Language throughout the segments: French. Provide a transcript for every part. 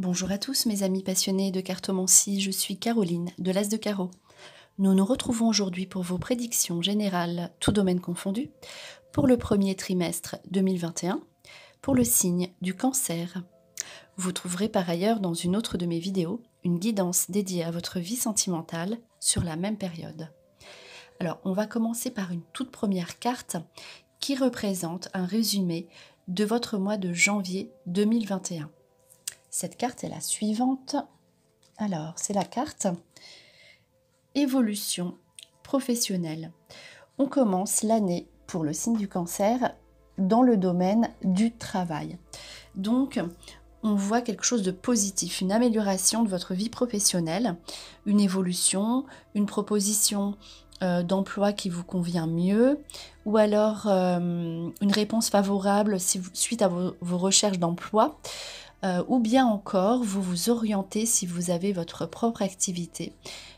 Bonjour à tous mes amis passionnés de cartomancie, je suis Caroline de l'As de Carreau. Nous nous retrouvons aujourd'hui pour vos prédictions générales, tout domaine confondu, pour le premier trimestre 2021, pour le signe du Cancer. Vous trouverez par ailleurs dans une autre de mes vidéos une guidance dédiée à votre vie sentimentale sur la même période. Alors on va commencer par une toute première carte qui représente un résumé de votre mois de janvier 2021. Cette carte est la suivante. Alors, c'est la carte évolution professionnelle. On commence l'année pour le signe du Cancer dans le domaine du travail. Donc, on voit quelque chose de positif, une amélioration de votre vie professionnelle, une évolution, une proposition d'emploi qui vous convient mieux, ou alors une réponse favorable suite à vos recherches d'emploi. Ou bien encore, vous vous orientez, si vous avez votre propre activité,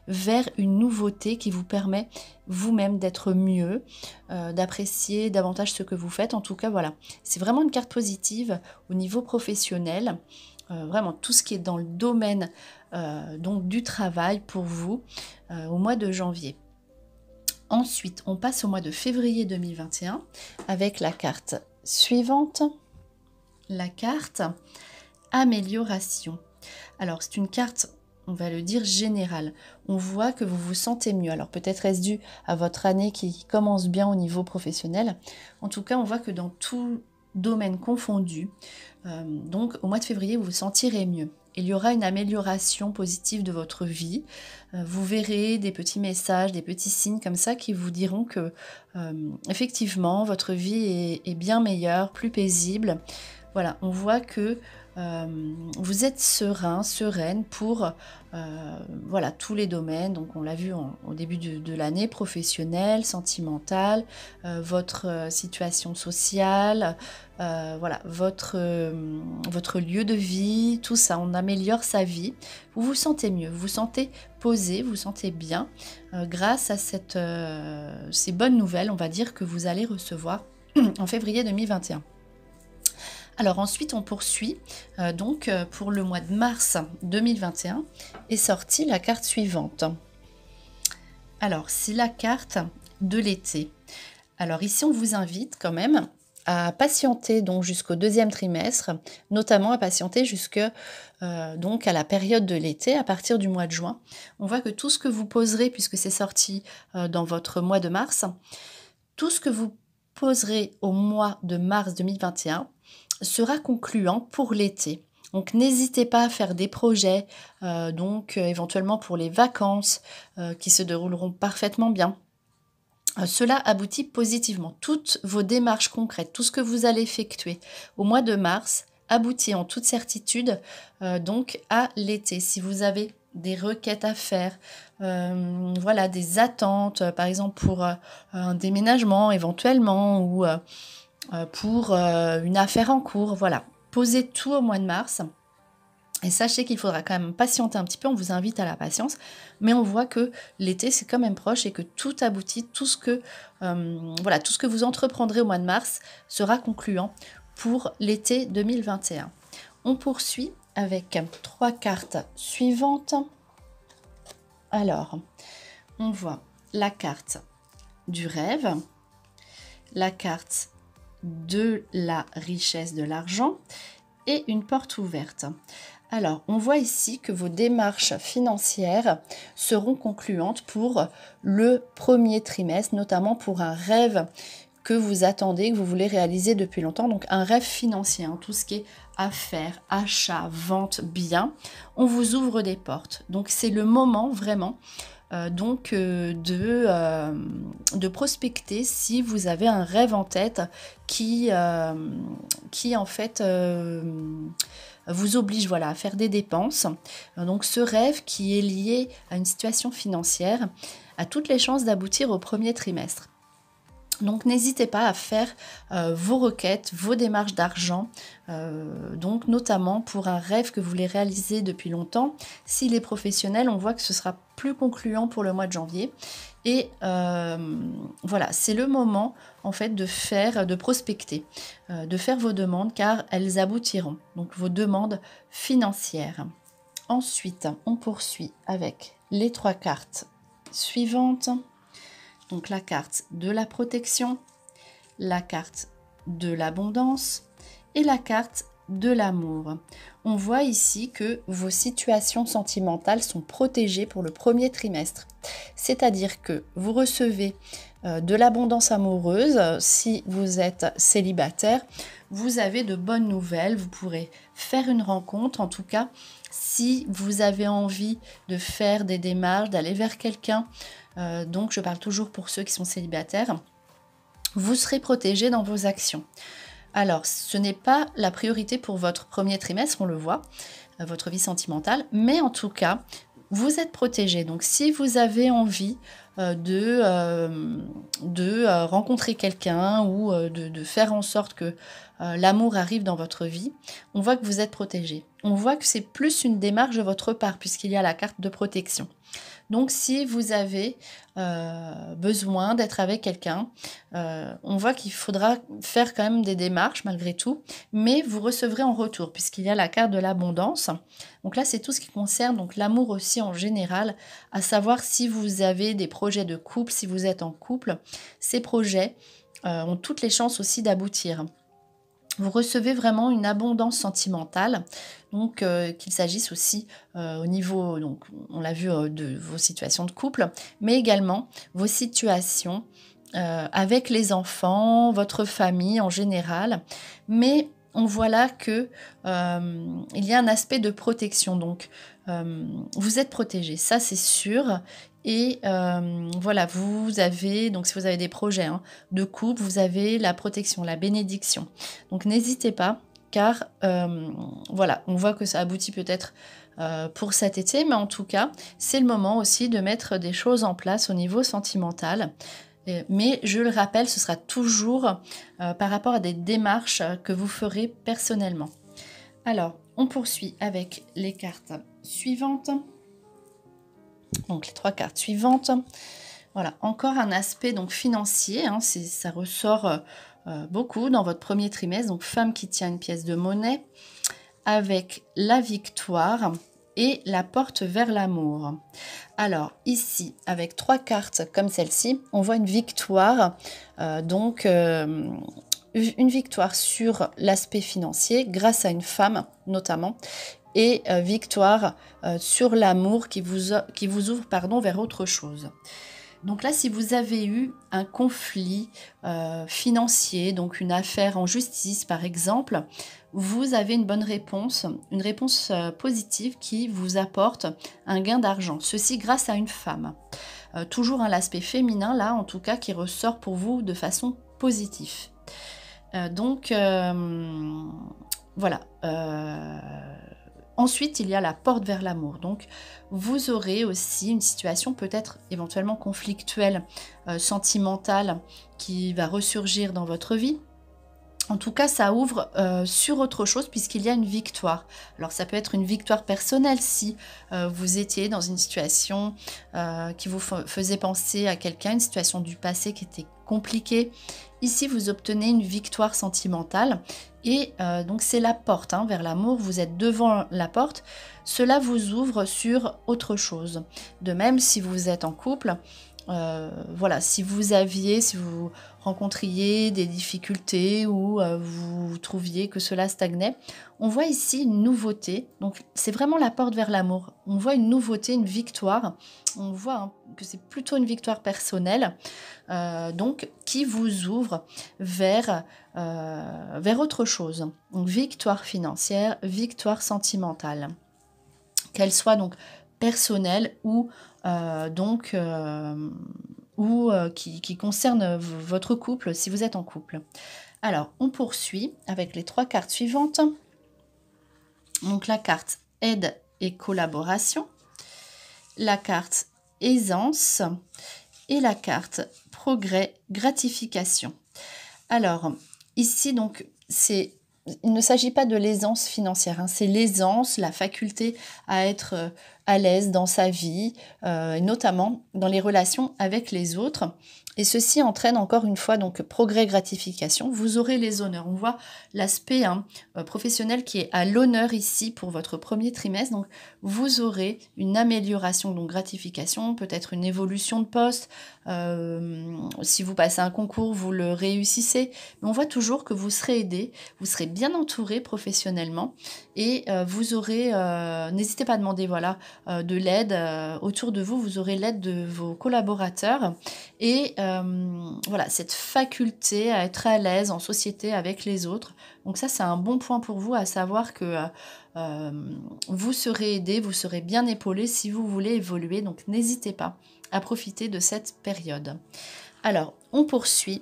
vers une nouveauté qui vous permet vous-même d'être mieux, d'apprécier davantage ce que vous faites. En tout cas, voilà, c'est vraiment une carte positive au niveau professionnel. Vraiment tout ce qui est dans le domaine donc du travail pour vous au mois de janvier. Ensuite, on passe au mois de février 2021 avec la carte suivante, la carte amélioration. Alors c'est une carte, on va le dire, générale. On voit que vous vous sentez mieux. Alors peut-être est-ce dû à votre année qui commence bien au niveau professionnel. En tout cas, on voit que dans tout domaine confondu, donc au mois de février, vous vous sentirez mieux. Il y aura une amélioration positive de votre vie. Vous verrez des petits messages, des petits signes comme ça qui vous diront que effectivement, votre vie est bien meilleure, plus paisible. Voilà, on voit que vous êtes serein, sereine pour voilà, tous les domaines. Donc on l'a vu au début de l'année, professionnelle, sentimentale, votre situation sociale, voilà, votre lieu de vie, tout ça, on améliore sa vie. Vous vous sentez mieux, vous vous sentez posé, vous vous sentez bien grâce à ces bonnes nouvelles, on va dire, que vous allez recevoir en février 2021. Alors ensuite, on poursuit. Donc pour le mois de mars 2021 est sortie la carte suivante. Alors, c'est la carte de l'été. Alors ici, on vous invite quand même à patienter donc jusqu'au deuxième trimestre, notamment à patienter jusque donc à la période de l'été, à partir du mois de juin. On voit que tout ce que vous poserez, puisque c'est sorti dans votre mois de mars, tout ce que vous poserez au mois de mars 2021 sera concluant pour l'été. Donc n'hésitez pas à faire des projets, éventuellement pour les vacances qui se dérouleront parfaitement bien. Cela aboutit positivement. Toutes vos démarches concrètes, tout ce que vous allez effectuer au mois de mars aboutit en toute certitude donc à l'été. Si vous avez des requêtes à faire, voilà, des attentes, par exemple pour un déménagement éventuellement ou pour une affaire en cours, voilà. Posez tout au mois de mars et sachez qu'il faudra quand même patienter un petit peu, on vous invite à la patience, mais on voit que l'été c'est quand même proche et que tout aboutit, tout ce que vous entreprendrez au mois de mars sera concluant pour l'été 2021. On poursuit avec 3 cartes suivantes. Alors, on voit la carte du rêve, la carte de la richesse, de l'argent et une porte ouverte. Alors, on voit ici que vos démarches financières seront concluantes pour le premier trimestre, notamment pour un rêve que vous attendez, que vous voulez réaliser depuis longtemps, donc un rêve financier, hein, tout ce qui est affaires, achats, ventes, biens, on vous ouvre des portes. Donc c'est le moment vraiment de prospecter si vous avez un rêve en tête qui en fait vous oblige, voilà, à faire des dépenses. Donc ce rêve qui est lié à une situation financière a toutes les chances d'aboutir au premier trimestre. Donc n'hésitez pas à faire vos requêtes, vos démarches d'argent, donc notamment pour un rêve que vous voulez réaliser depuis longtemps. S'il est professionnel, on voit que ce sera plus concluant pour le mois de janvier. Et voilà, c'est le moment en fait de prospecter, de faire vos demandes car elles aboutiront. Donc vos demandes financières. Ensuite, on poursuit avec les 3 cartes suivantes. Donc la carte de la protection, la carte de l'abondance et la carte de l'amour. On voit ici que vos situations sentimentales sont protégées pour le premier trimestre. C'est-à-dire que vous recevez de l'abondance amoureuse. Si vous êtes célibataire, vous avez de bonnes nouvelles. Vous pourrez faire une rencontre. En tout cas, si vous avez envie de faire des démarches, d'aller vers quelqu'un, donc je parle toujours pour ceux qui sont célibataires, vous serez protégé dans vos actions. Alors, ce n'est pas la priorité pour votre premier trimestre, on le voit, votre vie sentimentale, mais en tout cas, vous êtes protégé. Donc, si vous avez envie de rencontrer quelqu'un ou de faire en sorte que l'amour arrive dans votre vie, on voit que vous êtes protégé. On voit que c'est plus une démarche de votre part puisqu'il y a la carte de protection. Donc, si vous avez besoin d'être avec quelqu'un, on voit qu'il faudra faire quand même des démarches malgré tout, mais vous recevrez en retour puisqu'il y a la carte de l'abondance. Donc là, c'est tout ce qui concerne donc l'amour aussi en général, à savoir si vous avez des projets de couple, si vous êtes en couple, ces projets ont toutes les chances aussi d'aboutir. Vous recevez vraiment une abondance sentimentale, donc qu'il s'agisse aussi au niveau, donc on l'a vu, de vos situations de couple, mais également vos situations avec les enfants, votre famille en général. Mais on voit là que il y a un aspect de protection, donc vous êtes protégé, ça c'est sûr. Et voilà, vous avez, donc si vous avez des projets de couple, vous avez la protection, la bénédiction. Donc n'hésitez pas, car voilà, on voit que ça aboutit peut-être pour cet été, mais en tout cas, c'est le moment aussi de mettre des choses en place au niveau sentimental. Mais je le rappelle, ce sera toujours par rapport à des démarches que vous ferez personnellement. Alors, on poursuit avec les cartes suivantes. Donc les 3 cartes suivantes. Voilà, encore un aspect donc financier, ça ressort beaucoup dans votre premier trimestre. Donc femme qui tient une pièce de monnaie avec la victoire et la porte vers l'amour. Alors ici, avec 3 cartes comme celle-ci, on voit une victoire, une victoire sur l'aspect financier grâce à une femme notamment, et victoire sur l'amour qui vous ouvre vers autre chose. Donc là, si vous avez eu un conflit financier, donc une affaire en justice par exemple, vous avez une bonne réponse, une réponse positive qui vous apporte un gain d'argent. Ceci grâce à une femme. Toujours l'aspect féminin là, en tout cas, qui ressort pour vous de façon positive. Voilà. Ensuite, il y a la porte vers l'amour. Donc, vous aurez aussi une situation peut-être éventuellement conflictuelle, sentimentale, qui va ressurgir dans votre vie. En tout cas, ça ouvre sur autre chose puisqu'il y a une victoire. Alors, ça peut être une victoire personnelle si vous étiez dans une situation qui vous faisait penser à quelqu'un, une situation du passé qui était compliquée. Ici, vous obtenez une victoire sentimentale et donc c'est la porte vers l'amour. Vous êtes devant la porte. Cela vous ouvre sur autre chose. De même, si vous êtes en couple, voilà, si vous rencontriez des difficultés ou vous trouviez que cela stagnait, on voit ici une nouveauté. Donc c'est vraiment la porte vers l'amour. On voit une nouveauté, une victoire. On voit que c'est plutôt une victoire personnelle, donc qui vous ouvre vers autre chose. Donc victoire financière, victoire sentimentale, qu'elle soit donc personnelle ou qui concerne votre couple si vous êtes en couple. Alors, on poursuit avec les 3 cartes suivantes. Donc, la carte aide et collaboration, la carte aisance et la carte progrès, gratification. Alors, ici, donc, il ne s'agit pas de l'aisance financière, hein, c'est l'aisance, la faculté à être à l'aise dans sa vie, et notamment dans les relations avec les autres. Et ceci entraîne encore une fois donc progrès, gratification. Vous aurez les honneurs. On voit l'aspect professionnel qui est à l'honneur ici pour votre premier trimestre. Donc vous aurez une amélioration, donc gratification, peut-être une évolution de poste. Si vous passez un concours, vous le réussissez. Mais on voit toujours que vous serez aidé, vous serez bien entouré professionnellement et vous aurez, n'hésitez pas à demander de l'aide autour de vous. Vous aurez l'aide de vos collaborateurs et cette faculté à être à l'aise en société avec les autres. Donc ça, c'est un bon point pour vous, à savoir que vous serez aidé, vous serez bien épaulé si vous voulez évoluer. Donc n'hésitez pas à profiter de cette période. Alors, on poursuit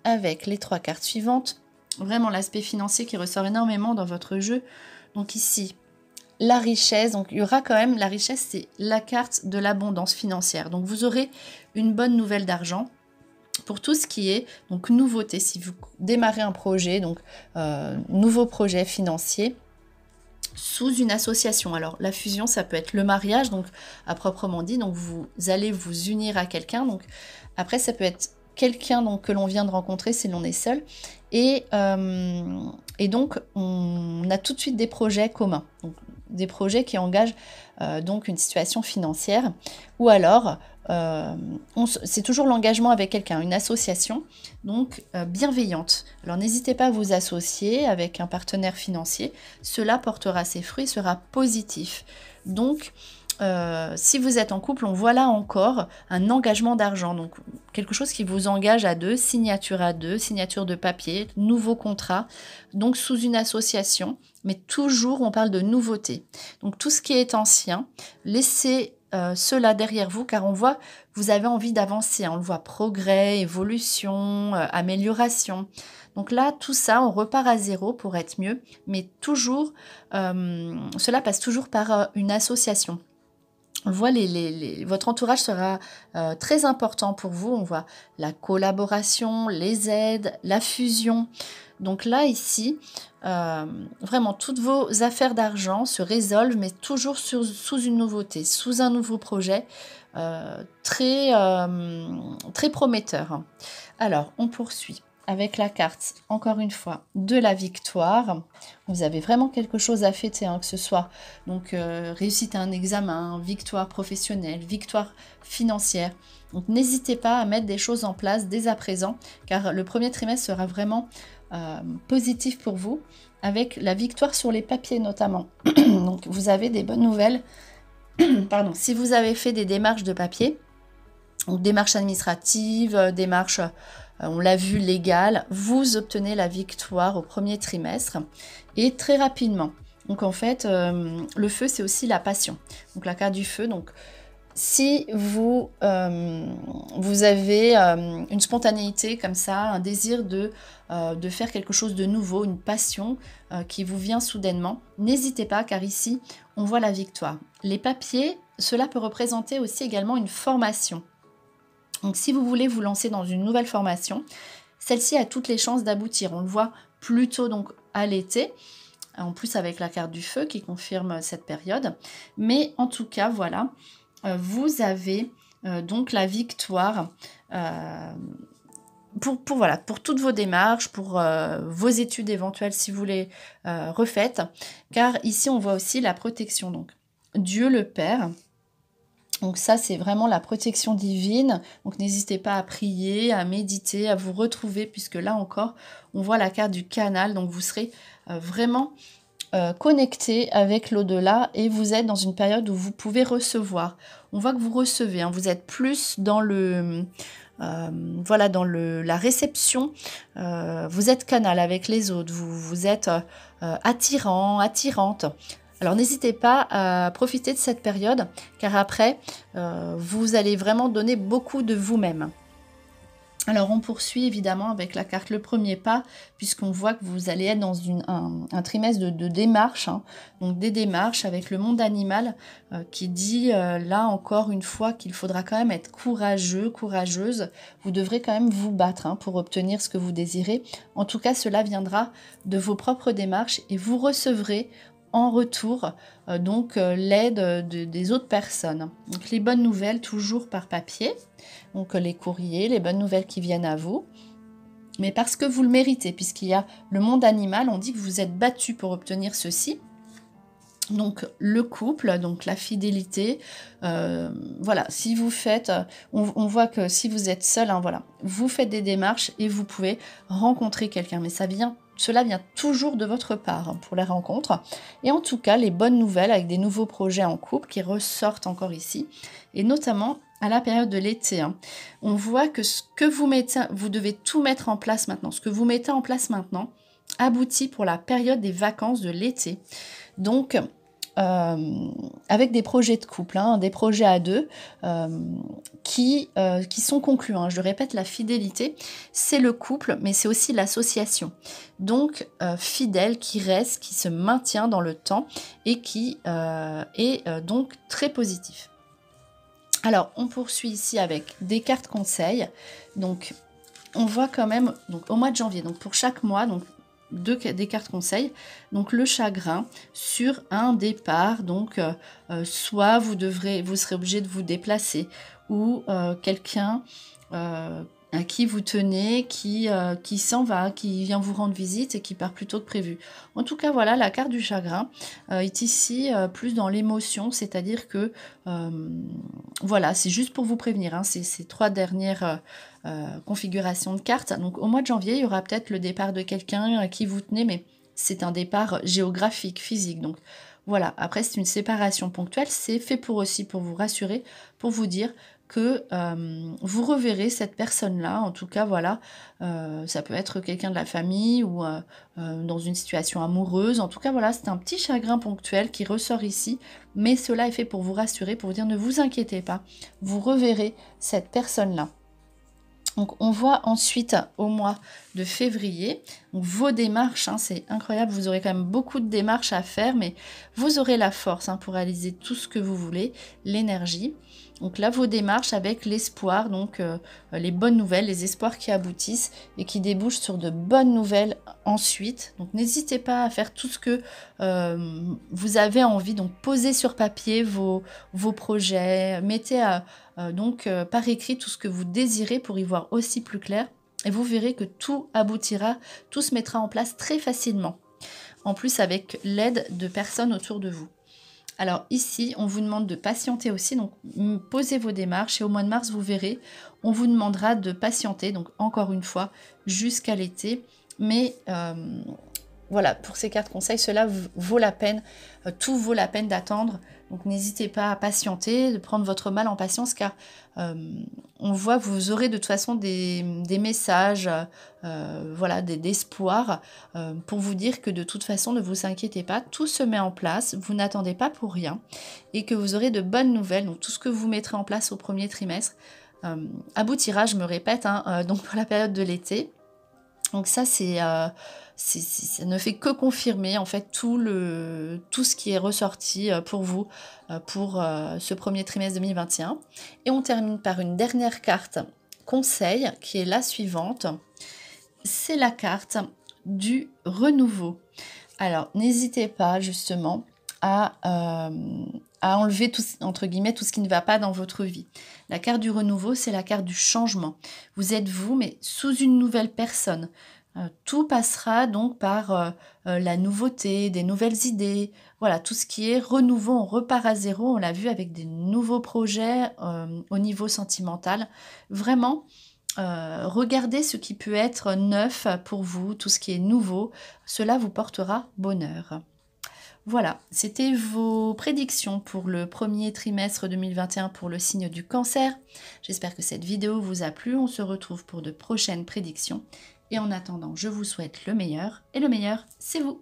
avec les 3 cartes suivantes. Vraiment l'aspect financier qui ressort énormément dans votre jeu. Donc ici, la richesse, donc il y aura quand même, la richesse, c'est la carte de l'abondance financière. Donc vous aurez une bonne nouvelle d'argent pour tout ce qui est donc nouveauté. Si vous démarrez un projet, donc nouveau projet financier sous une association. Alors la fusion, ça peut être le mariage, donc à proprement dit, donc vous allez vous unir à quelqu'un. Donc après, ça peut être quelqu'un donc que l'on vient de rencontrer si l'on est seul. Et donc on a tout de suite des projets communs. Donc, des projets qui engagent donc une situation financière, ou alors c'est toujours l'engagement avec quelqu'un, une association donc bienveillante. Alors n'hésitez pas à vous associer avec un partenaire financier, cela portera ses fruits, sera positif. Donc si vous êtes en couple, on voit là encore un engagement d'argent, donc quelque chose qui vous engage à deux, signature de papier, nouveau contrat, donc sous une association, mais toujours on parle de nouveauté. Donc tout ce qui est ancien, laissez cela derrière vous, car on voit, vous avez envie d'avancer, on le voit, progrès, évolution, amélioration. Donc là, tout ça, on repart à zéro pour être mieux, mais toujours, cela passe toujours par une association. On voit, votre entourage sera très important pour vous. On voit la collaboration, les aides, la fusion. Donc là, ici, vraiment, toutes vos affaires d'argent se résolvent, mais toujours sous une nouveauté, sous un nouveau projet très prometteur. Alors, on poursuit avec la carte, encore une fois, de la victoire. Vous avez vraiment quelque chose à fêter, que ce soit donc réussite à un examen, victoire professionnelle, victoire financière. Donc n'hésitez pas à mettre des choses en place dès à présent, car le premier trimestre sera vraiment positif pour vous, avec la victoire sur les papiers notamment. Donc vous avez des bonnes nouvelles. Pardon, si vous avez fait des démarches de papier, donc démarches administratives, démarches on l'a vu, légal, vous obtenez la victoire au premier trimestre et très rapidement. Donc en fait, le feu, c'est aussi la passion. Donc la carte du feu, donc si vous avez une spontanéité comme ça, un désir de faire quelque chose de nouveau, une passion qui vous vient soudainement, n'hésitez pas, car ici, on voit la victoire. Les papiers, cela peut représenter aussi également une formation. Donc si vous voulez vous lancer dans une nouvelle formation, celle-ci a toutes les chances d'aboutir. On le voit plutôt donc à l'été, en plus avec la carte du feu qui confirme cette période. Mais en tout cas, voilà, vous avez donc la victoire pour toutes vos démarches, pour vos études éventuelles si vous les refaites. Car ici, on voit aussi la protection. Donc Dieu le Père. Donc ça, c'est vraiment la protection divine. Donc n'hésitez pas à prier, à méditer, à vous retrouver, puisque là encore, on voit la carte du canal. Donc vous serez vraiment connecté avec l'au-delà et vous êtes dans une période où vous pouvez recevoir. On voit que vous recevez, vous êtes plus dans la réception. Vous êtes canal avec les autres, vous êtes attirant, attirante. Alors n'hésitez pas à profiter de cette période, car après, vous allez vraiment donner beaucoup de vous-même. Alors on poursuit évidemment avec la carte le premier pas, puisqu'on voit que vous allez être dans un trimestre de démarche, hein, donc des démarches avec le monde animal qui dit là encore une fois qu'il faudra quand même être courageux, courageuse, vous devrez quand même vous battre hein, pour obtenir ce que vous désirez. En tout cas cela viendra de vos propres démarches et vous recevrez en retour l'aide des autres personnes. Donc les bonnes nouvelles toujours par papier, donc les courriers, les bonnes nouvelles qui viennent à vous, mais parce que vous le méritez, puisqu'il y a le monde animal, on dit que vous êtes battu pour obtenir ceci. Donc le couple, donc la fidélité, voilà, si vous faites, on voit que si vous êtes seul, hein, voilà, vous faites des démarches et vous pouvez rencontrer quelqu'un, mais cela vient toujours de votre part hein, pour les rencontres. Et en tout cas, les bonnes nouvelles avec des nouveaux projets en couple qui ressortent encore ici, et notamment à la période de l'été. Hein. On voit que ce que vous devez tout mettre en place maintenant. Ce que vous mettez en place maintenant aboutit pour la période des vacances de l'été. Donc, avec des projets de couple, hein, des projets à deux qui sont concluants. Hein. Je le répète, la fidélité, c'est le couple, mais c'est aussi l'association. Donc, fidèle, qui reste, qui se maintient dans le temps et qui est donc très positif. Alors, on poursuit ici avec des cartes conseils. Donc, on voit quand même, donc au mois de janvier, donc pour chaque mois, donc des cartes conseils, donc le chagrin sur un départ, donc soit vous serez obligé de vous déplacer, ou quelqu'un à qui vous tenez, qui s'en va, qui vient vous rendre visite et qui part plus tôt que prévu. En tout cas, voilà, la carte du chagrin est ici plus dans l'émotion, c'est-à-dire que, voilà, c'est juste pour vous prévenir, hein, ces trois dernières configurations de cartes. Donc au mois de janvier, il y aura peut-être le départ de quelqu'un à qui vous tenez, mais c'est un départ géographique, physique, donc voilà. Après, c'est une séparation ponctuelle, c'est fait pour vous rassurer, pour vous dire que vous reverrez cette personne-là, en tout cas, voilà, ça peut être quelqu'un de la famille ou dans une situation amoureuse, en tout cas, voilà, c'est un petit chagrin ponctuel qui ressort ici, mais cela est fait pour vous rassurer, pour vous dire ne vous inquiétez pas, vous reverrez cette personne-là. Donc on voit ensuite au mois de février, donc vos démarches, hein, c'est incroyable, vous aurez quand même beaucoup de démarches à faire, mais vous aurez la force hein, pour réaliser tout ce que vous voulez, l'énergie. Donc là, vos démarches avec l'espoir, donc les bonnes nouvelles, les espoirs qui aboutissent et qui débouchent sur de bonnes nouvelles ensuite. Donc n'hésitez pas à faire tout ce que vous avez envie, donc posez sur papier vos projets, mettez par écrit tout ce que vous désirez pour y voir aussi plus clair. Et vous verrez que tout aboutira, tout se mettra en place très facilement. En plus avec l'aide de personnes autour de vous. Alors ici, on vous demande de patienter aussi, donc posez vos démarches et au mois de mars, vous verrez, on vous demandera de patienter, donc encore une fois, jusqu'à l'été. Mais voilà, pour ces cartes conseils, cela vaut la peine, tout vaut la peine d'attendre. Donc n'hésitez pas à patienter, de prendre votre mal en patience, car on voit que vous aurez de toute façon des messages, voilà, d'espoir pour vous dire que de toute façon, ne vous inquiétez pas, tout se met en place, vous n'attendez pas pour rien, et que vous aurez de bonnes nouvelles. Donc tout ce que vous mettrez en place au premier trimestre aboutira, je me répète, hein, donc pour la période de l'été. Donc ça, ça ne fait que confirmer en fait tout ce qui est ressorti pour vous pour ce premier trimestre 2021. Et on termine par une dernière carte conseil qui est la suivante. C'est la carte du renouveau. Alors n'hésitez pas justement à enlever tout, entre guillemets, tout ce qui ne va pas dans votre vie. La carte du renouveau, c'est la carte du changement. Vous êtes vous, mais sous une nouvelle personne. Tout passera donc par la nouveauté, des nouvelles idées. Voilà, tout ce qui est renouveau, on repart à zéro. On l'a vu avec des nouveaux projets au niveau sentimental. Vraiment, regardez ce qui peut être neuf pour vous, tout ce qui est nouveau. Cela vous portera bonheur. Voilà, c'était vos prédictions pour le premier trimestre 2021 pour le signe du Cancer. J'espère que cette vidéo vous a plu. On se retrouve pour de prochaines prédictions. Et en attendant, je vous souhaite le meilleur. Et le meilleur, c'est vous!